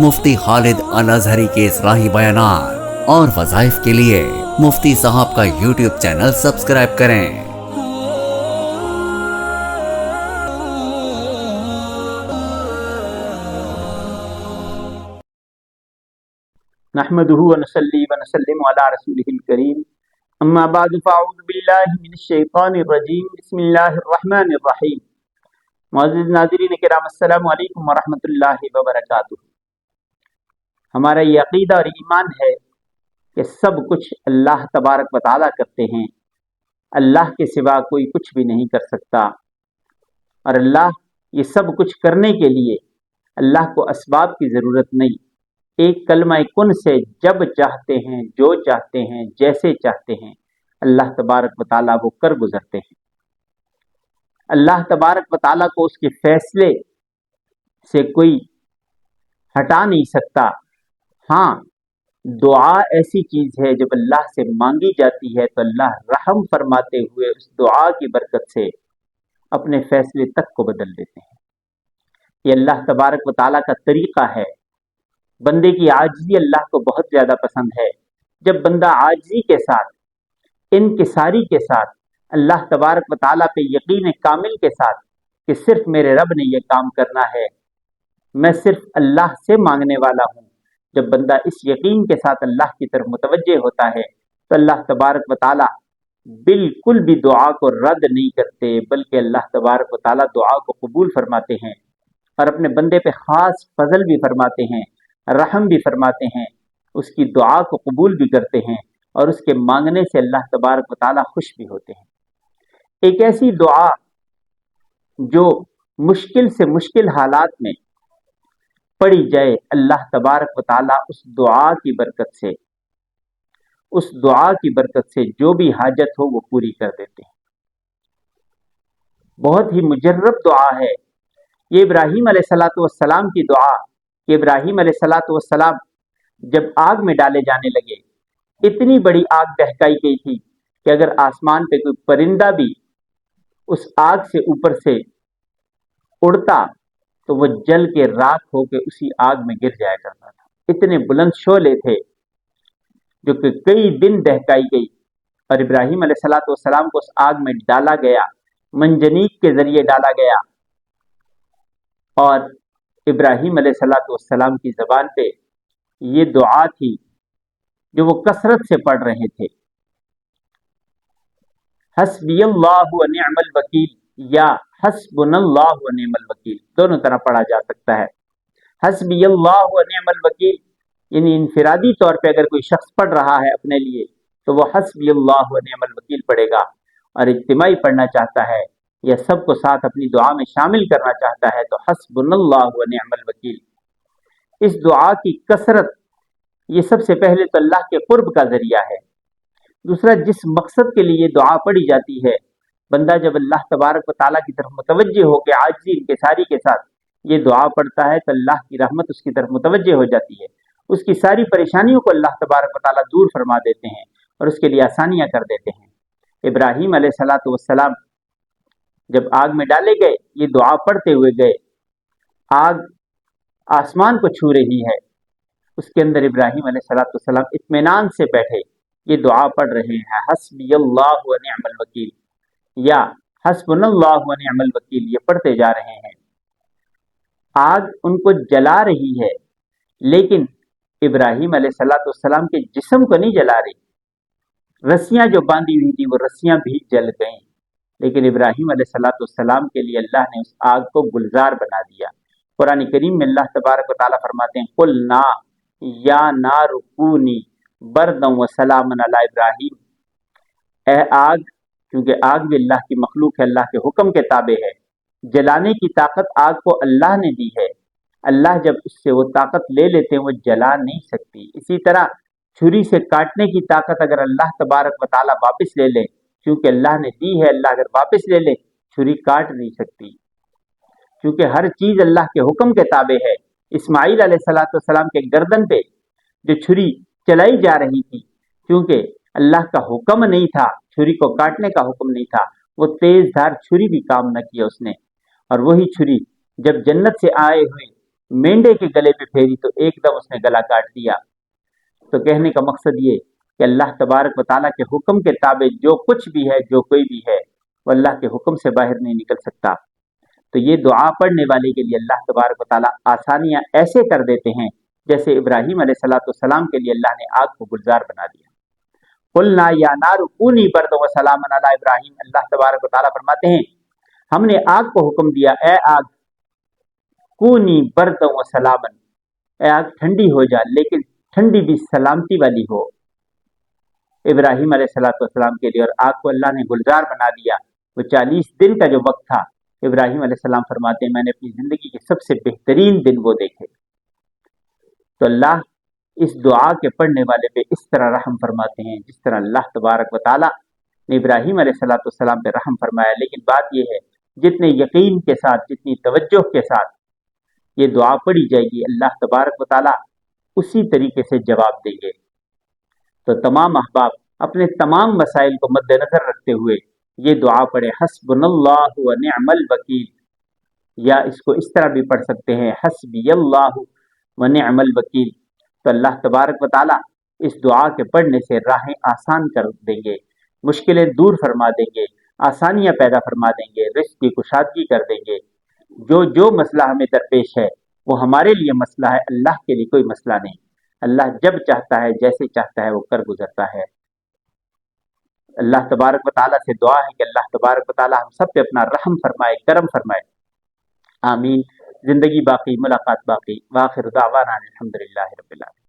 मुफ्ती खालिद अल अजहरी के इस्लाही बयानात और वज़ाइफ के लिए मुफ्ती साहब का यूट्यूब चैनल सब्सक्राइब करें। नहमदुहु व नसल्ली व नसल्लिमु अला रसूलिहिल करीम, अम्मा बाद फ़अऊज़ु बिल्लाहि मिनश शैतानिर रजीम, बिस्मिल्लाहिर रहमानिर रहीम। मुअज़्ज़िज़ नाज़रीन किराम, अस्सलामु अलैकुम व रहमतुल्लाहि व बरकातुहू। हमारा ये अक़ीदा और ईमान है कि सब कुछ अल्लाह तबारक व तआला करते हैं, अल्लाह के सिवा कोई कुछ भी नहीं कर सकता। और अल्लाह ये सब कुछ करने के लिए अल्लाह को असबाब की ज़रूरत नहीं, एक कलमा कुन से जब चाहते हैं, जो चाहते हैं, जैसे चाहते हैं, अल्लाह तबारक व तआला वो कर गुजरते हैं। अल्लाह तबारक व तआला को उसके फैसले से कोई हटा नहीं सकता। हाँ, दुआ ऐसी चीज है जब अल्लाह से मांगी जाती है तो अल्लाह रहम फरमाते हुए उस दुआ की बरकत से अपने फैसले तक को बदल देते हैं। ये अल्लाह तबारक व तआला का तरीका है। बंदे की आजिज़ी अल्लाह को बहुत ज़्यादा पसंद है। जब बंदा आजिज़ी के साथ, इनकिसारी के साथ, अल्लाह तबारक व तआला पे यकीन कामिल के साथ कि सिर्फ मेरे रब ने यह काम करना है, मैं सिर्फ अल्लाह से मांगने वाला हूँ, जब बंदा इस यकीन के साथ अल्लाह की तरफ मुतवज्जे होता है तो अल्लाह तबारक व तआला बिल्कुल भी दुआ को रद्द नहीं करते, बल्कि अल्लाह तबारक व तआला दुआ को कबूल फरमाते हैं और अपने बंदे पे ख़ास फजल भी फरमाते हैं, रहम भी फरमाते हैं, उसकी दुआ को कबूल भी करते हैं और उसके मांगने से अल्लाह तबारक व तआला खुश भी होते हैं। एक ऐसी दुआ जो मुश्किल से मुश्किल हालात में पढ़ी जाए, अल्लाह तबारक व तआला उस दुआ की बरकत से जो भी हाजत हो वो पूरी कर देते हैं। बहुत ही मुजर्रब दुआ है ये इब्राहीम अलैहिस्सलातु वस्सलाम की दुआ। इब्राहीम अलैहिस्सलातु वस्सलाम जब आग में डाले जाने लगे, इतनी बड़ी आग दहकाई गई थी कि अगर आसमान पे कोई परिंदा भी उस आग से ऊपर से उड़ता तो वो जल के राख होकर उसी आग में गिर जाया करता था। इतने बुलंद शोले थे जो कि कई दिन दहकाई गई और इब्राहीम अलैहिस्सलातु वस्सलाम को उस आग में डाला गया, मंजनीक के जरिए डाला गया और इब्राहीम अलैहिस्सलातु वस्सलाम की ज़बान पे ये दुआ थी जो वो कसरत से पढ़ रहे थे, हस्बियल्लाहु व निअमल वकील या हस्बुनल्लाहु व निअमल वकील, दोनों तरह पढ़ा जा सकता है। हस्बियल्लाहु व निअमल वकील यानी इनफिरादी तौर पे अगर कोई शख्स पढ़ रहा है अपने लिए तो वो हस्बियल्लाहु व निअमल वकील पढ़ेगा, और इज्तिमाई पढ़ना चाहता है या सबको साथ अपनी दुआ में शामिल करना चाहता है तो हस्बुनल्लाहु व निअमल वकील। इस दुआ की कसरत ये सबसे पहले तो अल्लाह के कुर्ब का जरिया है। दूसरा, जिस मकसद के लिए दुआ पढ़ी जाती है, बंदा जब अल्लाह तबारक व तआला की तरफ मुतवज्जे होकर आजिज़ी इंकिसारी के साथ ये दुआ पढ़ता है तो अल्लाह की रहमत उसकी तरफ मुतवज्जे हो जाती है। उसकी सारी परेशानियों को अल्लाह तबारक व तआला दूर फरमा देते हैं और उसके लिए आसानियाँ कर देते हैं। इब्राहीम अलैहिस्सलातु वस्सलाम जब आग में डाले गए, ये दुआ पढ़ते हुए गए, आग आसमान को छू रही है, उसके अंदर इब्राहीम अलैहिस्सलातु वस्सलाम इत्मीनान से बैठे ये दुआ पढ़ रहे हैं, हस्बियल्लाहु व निअमल वकील या हस्बुनल्लाहु व निअमल वकील, ये पढ़ते जा रहे हैं। आग उनको जला रही है लेकिन इब्राहीम अलैहिस्सलातु वस्सलाम के जिस्म को नहीं जला रही। रस्सियां जो बांधी हुई थी वो रस्सियां भी जल गईं, लेकिन इब्राहीम अलैहिस्सलातु वस्सलाम के लिए अल्लाह ने उस आग को गुलजार बना दिया। कुरान करीम में अल्लाह तबारक व तआला फरमाते हैं, कुल ना या नारु कूनी बरदन व सलामन अला इब्राहीम। ए आग, क्योंकि आग भी अल्लाह की मखलूक है, अल्लाह के हुक्म के ताबे है, जलाने की ताकत आग को अल्लाह ने दी है। अल्लाह जब उससे वो ताकत ले लेते हैं वो जला नहीं सकती। इसी तरह छुरी से काटने की ताकत अगर अल्लाह तबारक व तआला वापस ले ले, क्योंकि अल्लाह ने दी है, अल्लाह अगर वापस ले ले छुरी काट नहीं सकती, क्योंकि हर चीज अल्लाह के हुक्म के ताबे है। इस्माइल अलैहिस्सलातु वस्सलाम के गर्दन पे जो छुरी चलाई जा रही थी, क्योंकि अल्लाह का हुक्म नहीं था, छुरी को काटने का हुक्म नहीं था, वो तेज धार छुरी भी काम न किया उसने। और वही छुरी जब जन्नत से आए हुए मेंढे के गले पे फेरी तो एकदम उसने गला काट दिया। तो कहने का मकसद ये कि अल्लाह तबारक व ताला के हुक्म के ताबे जो कुछ भी है, जो कोई भी है, वो अल्लाह के हुक्म से बाहर नहीं निकल सकता। तो ये दुआ पढ़ने वाले के लिए अल्लाह तबारक व ताला आसानियां ऐसे कर देते हैं जैसे इब्राहीम अलैहिस्सलाम के लिए अल्लाह ने आग को गुलजार बना दिया। कुलना या नारु कूनी बर्द व सलामन अला इब्राहीम, अल्लाह तबारक व ताला फरमाते हैं हमने आग को हुक्म दिया, ए आग कूनी बर्द व सलामन, ए आग ठंडी हो जा, लेकिन ठंडी भी सलामती वाली हो इब्राहीम अलैहिस्सलाम के लिए। और आग को अल्लाह ने गुलजार बना दिया। वो 40 दिन का जो वक्त था, इब्राहीम अलैहिस्सलाम फरमाते हैं मैंने अपनी जिंदगी के सबसे बेहतरीन दिन वो देखे। तो अल्लाह इस दुआ के पढ़ने वाले पे इस तरह रहम फरमाते हैं जिस तरह अल्लाह तबारक व ताला ने इब्राहीम अलैहिस्सलाम पे रहम फरमाया। लेकिन बात यह है जितने यकीन के साथ, जितनी तवज्जो के साथ ये दुआ पढ़ी जाएगी, अल्लाह तबारक व ताला उसी तरीके से जवाब देंगे। तो तमाम अहबाब अपने तमाम मसाइल को मद्देनजर रखते हुए ये दुआ पढ़े, हस्बुनल्लाहु व निअमल वकील, या इसको इस तरह भी पढ़ सकते हैं हस्बियल्लाहु व निअमल वकील। तो अल्लाह तबारक व ताला इस दुआ के पढ़ने से राहें आसान कर देंगे, मुश्किलें दूर फरमा देंगे, आसानियां पैदा फरमा देंगे, रिस्क की कुशादगी कर देंगे। जो जो मसला हमें दरपेश है वो हमारे लिए मसला है, अल्लाह के लिए कोई मसला नहीं। अल्लाह जब चाहता है, जैसे चाहता है वो कर गुजरता है। अल्लाह तबारक व ताला से दुआ है कि अल्लाह तबारक व ताला हम सब पे अपना रहम फरमाए, करम फरमाए। आमीन। जिंदगी बाकी, मुलाकात बाकी। वाखिर दावाना अल्हम्दुलिल्लाहि रब्बिल आलमीन।